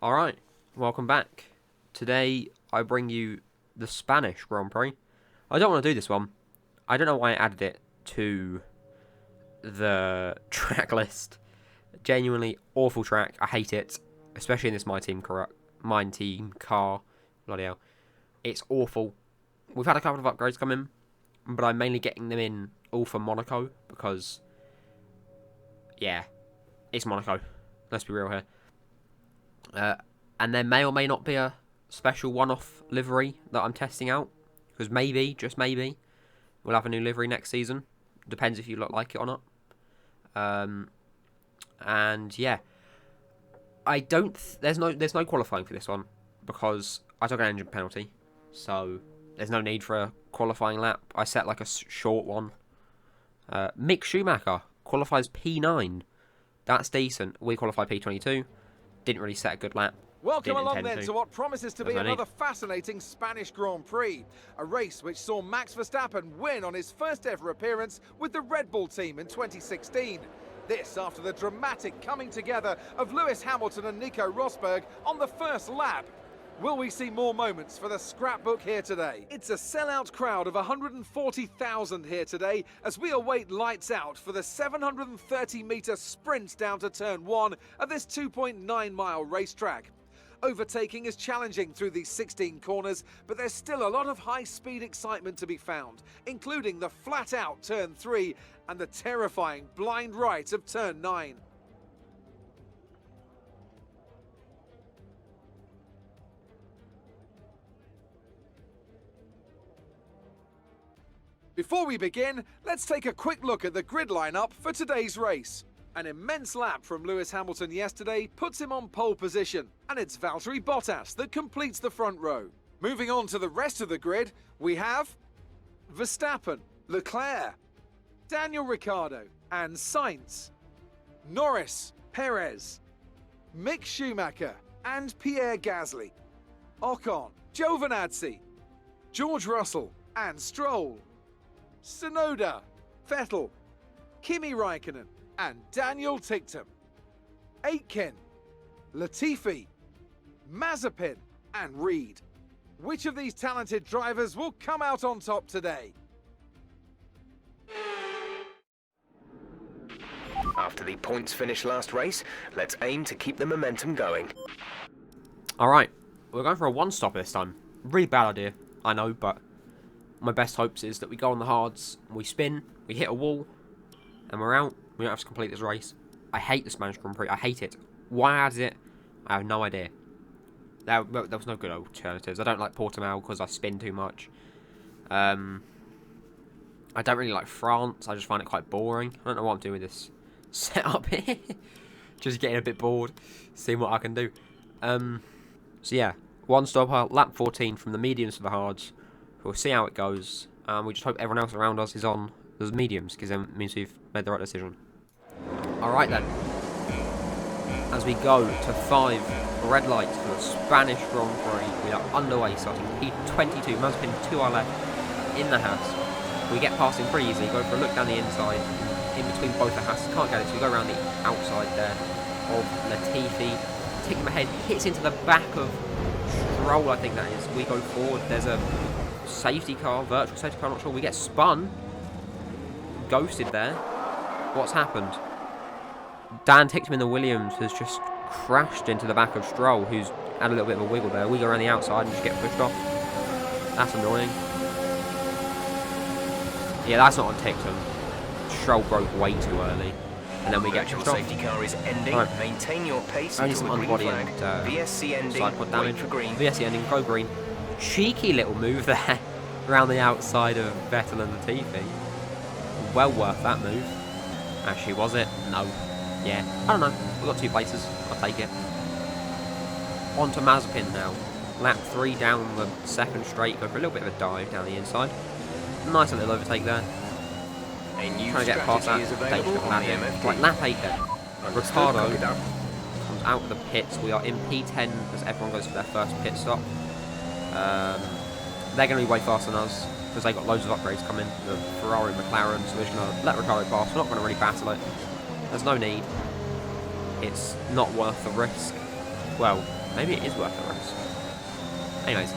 Alright, welcome back. Today I bring you the Spanish Grand Prix. I don't want to do this one. I don't know why I added it to the track list. Genuinely awful track. I hate it. Especially in this My Team car. Bloody hell. It's awful. We've had a couple of upgrades come in, but I'm mainly getting them in all for Monaco because, yeah, it's Monaco. Let's be real here. And there may or may not be a special one-off livery that I'm testing out. Because maybe, just maybe, we'll have a new livery next season. Depends if you look like it or not. And yeah, I don't. There's no qualifying for this one because I took an engine penalty, so there's no need for a qualifying lap. I set like a short one. Mick Schumacher qualifies P9. That's decent. We qualify P22. Didn't really set a good lap. Welcome along then to what promises to be another fascinating Spanish Grand Prix. A race which saw Max Verstappen win on his first ever appearance with the Red Bull team in 2016. This after the dramatic coming together of Lewis Hamilton and Nico Rosberg on the first lap. Will we see more moments for the scrapbook here today? It's a sellout crowd of 140,000 here today as we await lights out for the 730-metre sprint down to turn 1 of this 2.9-mile racetrack. Overtaking is challenging through these 16 corners, but there's still a lot of high-speed excitement to be found, including the flat-out turn 3 and the terrifying blind right of turn 9. Before we begin, let's take a quick look at the grid lineup for today's race. An immense lap from Lewis Hamilton yesterday puts him on pole position, and it's Valtteri Bottas that completes the front row. Moving on to the rest of the grid, we have Verstappen, Leclerc, Daniel Ricciardo and Sainz, Norris, Perez, Mick Schumacher and Pierre Gasly, Ocon, Giovinazzi, George Russell and Stroll, Tsunoda, Vettel, Kimi Raikkonen and Daniel Ticktum, Aitken, Latifi, Mazepin and Reed. Which of these talented drivers will come out on top today? After the points finish last race, let's aim to keep the momentum going. Alright, we're going for a one-stop this time. Really bad idea, I know, but my best hopes is that we go on the hards, we spin, we hit a wall, and we're out. We don't have to complete this race. I hate the Spanish Grand Prix. I hate it. Why I added it, I have no idea. There was no good alternatives. I don't like Portimao because I spin too much. I don't really like France. I just find it quite boring. I don't know what I'm doing with this setup here. Just getting a bit bored, seeing what I can do. So yeah, one stopper, lap 14 from the mediums to the hards. We'll see how it goes. We just hope everyone else around us is on the mediums, because then it means we've made the right decision. Alright then. As we go to 5 red lights for the Spanish Grand Prix, we are underway, starting P22. Mazepin to our left in the Haas. We get past him pretty easily, go for a look down the inside, in between both the Haas. Can't get it, so we go around the outside there of Latifi. Take him ahead, hits into the back of Stroll, I think that is. We go forward, there's a safety car, virtual safety car, not sure. We get spun. Ghosted there. What's happened? Dan Ticktum in the Williams has just crashed into the back of Stroll, who's had a little bit of a wiggle there. We go around the outside and just get pushed off. That's annoying. Yeah, that's not on Ticktum. Stroll broke way too early. And then we get pushed off. Safety car is ending. Right. Maintain your pace. Only some underbody and VSC ending. Side pod damage. For green. VSC ending. Go green. Cheeky little move there around the outside of Vettel and Latifi. Well worth that move. Actually, was it? No. Yeah. I don't know. We've got 2 places. I'll take it. On to Mazepin now. Lap 3 down the second straight. Go for a little bit of a dive down the inside. Nice little overtake there. Trying to get past that. Right, lap 8 then. Ricciardo comes out of the pits. We are in P10 as everyone goes for their first pit stop. They're going to be way faster than us because they got loads of upgrades coming. The Ferrari, McLaren, so we're just going to let Ricciardo pass. We're not going to really battle it. There's no need. It's not worth the risk. Well, Maybe it is worth the risk. Anyways,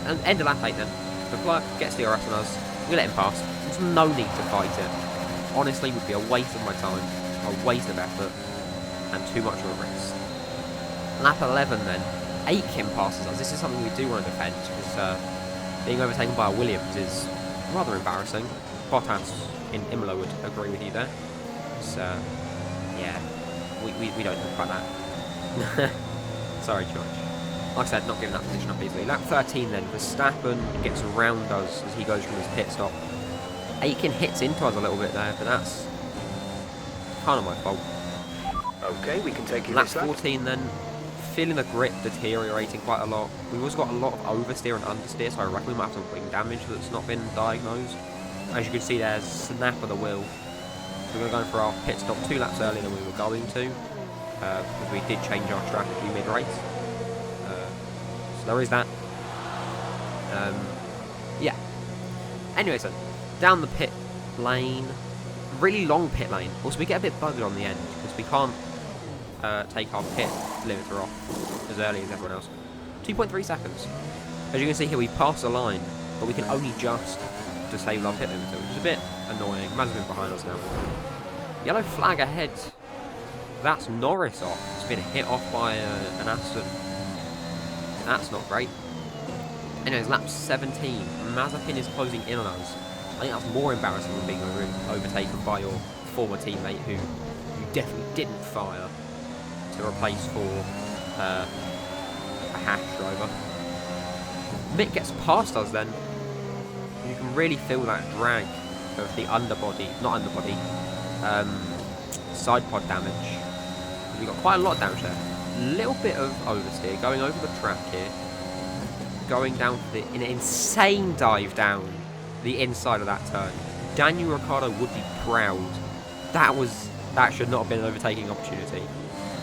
and end of lap 8 then. The clerk gets the DRS on us. We let him pass. There's no need to fight it. Honestly, it would be a waste of my time, a waste of effort, and too much of a risk. Lap 11 then. Aitken passes us. This is something we do want to defend, because being overtaken by a Williams is rather embarrassing. Bottas in Imola would agree with you there. So, yeah, we don't talk about that. Sorry, George. Like I said, not giving that position up easily. Lap 13 then, Verstappen gets around us as he goes from his pit stop. Aitken hits into us a little bit there, but that's kind of my fault. Okay, we can take you Lap this lap. 14 then, feeling the grip deteriorating quite a lot. We've also got a lot of oversteer and understeer, so I reckon we might have some wing damage that's not been diagnosed. As you can see, there's snap of the wheel. So we're going to go for our pit stop 2 laps earlier than we were going to, because we did change our strategy mid-race. So there is that. Yeah. Anyway, so down the pit lane, really long pit lane. Also, we get a bit buggered on the end because we can't take our pit limiter off as early as everyone else. 2.3 seconds. As you can see here, we passed the line, but we can only just disable our pit limiter, which is a bit annoying. Mazepin's behind us now. Yellow flag ahead. That's Norris off. It's been hit off by an Aston. That's not great. Anyways, lap 17. Mazepin is closing in on us. I think that's more embarrassing than being overtaken by your former teammate who you definitely didn't fire to replace for a Hash driver. Mick gets past us then. You can really feel that drag of the underbody, not underbody, side pod damage. We've got quite a lot of damage there. Little bit of oversteer, going over the track here. Going down in an insane dive down the inside of that turn. Daniel Ricciardo would be proud. That should not have been an overtaking opportunity.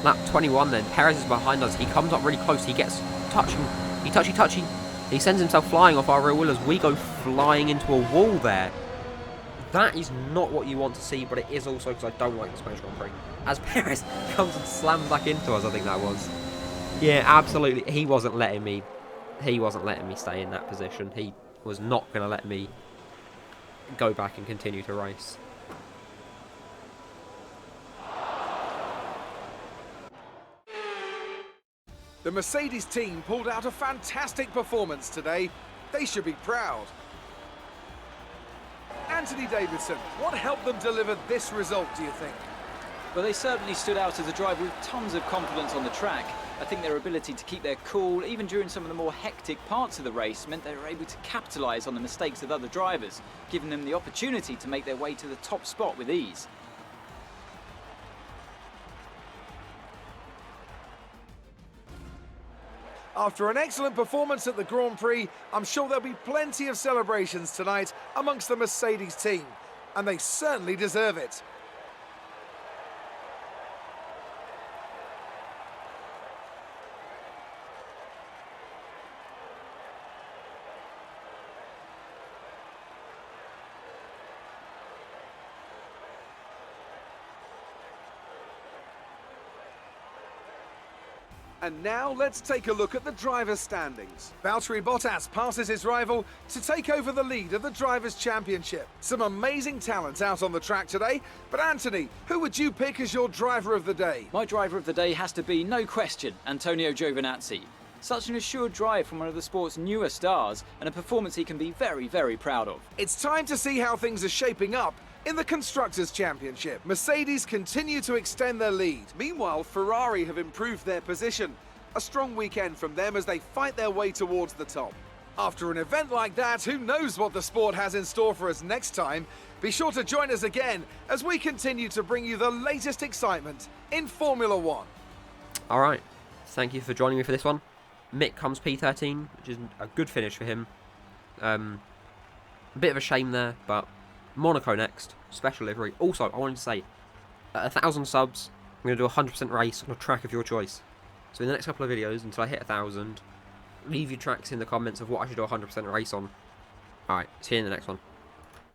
Lap 21 then, Perez is behind us. He comes up really close. He gets touching. He touchy. He sends himself flying off our rear wheel as we go flying into a wall there. That is not what you want to see, but it is also because I don't like the Spanish Grand Prix. As Perez comes and slams back into us, I think that was. Yeah, absolutely. He wasn't letting me stay in that position. He was not going to let me go back and continue to race. The Mercedes team pulled out a fantastic performance today. They should be proud. Anthony Davidson, what helped them deliver this result, do you think? Well, they certainly stood out as a driver with tons of confidence on the track. I think their ability to keep their cool, even during some of the more hectic parts of the race, meant they were able to capitalise on the mistakes of other drivers, giving them the opportunity to make their way to the top spot with ease. After an excellent performance at the Grand Prix, I'm sure there'll be plenty of celebrations tonight amongst the Mercedes team, and they certainly deserve it. And now let's take a look at the drivers' standings. Valtteri Bottas passes his rival to take over the lead of the Drivers' Championship. Some amazing talent out on the track today, but Anthony, who would you pick as your driver of the day? My driver of the day has to be, no question, Antonio Giovinazzi. Such an assured drive from one of the sport's newer stars, and a performance he can be very, very proud of. It's time to see how things are shaping up in the Constructors' Championship. Mercedes continue to extend their lead. Meanwhile, Ferrari have improved their position. A strong weekend from them as they fight their way towards the top. After an event like that, who knows what the sport has in store for us next time? Be sure to join us again as we continue to bring you the latest excitement in Formula One. Alright, thank you for joining me for this one. Mick comes P13, which is a good finish for him. A bit of a shame there, but Monaco next, special livery. Also, I wanted to say, at 1,000 subs, I'm going to do a 100% race on a track of your choice. So in the next couple of videos, until I hit 1,000, leave your tracks in the comments of what I should do a 100% race on. Alright, see you in the next one.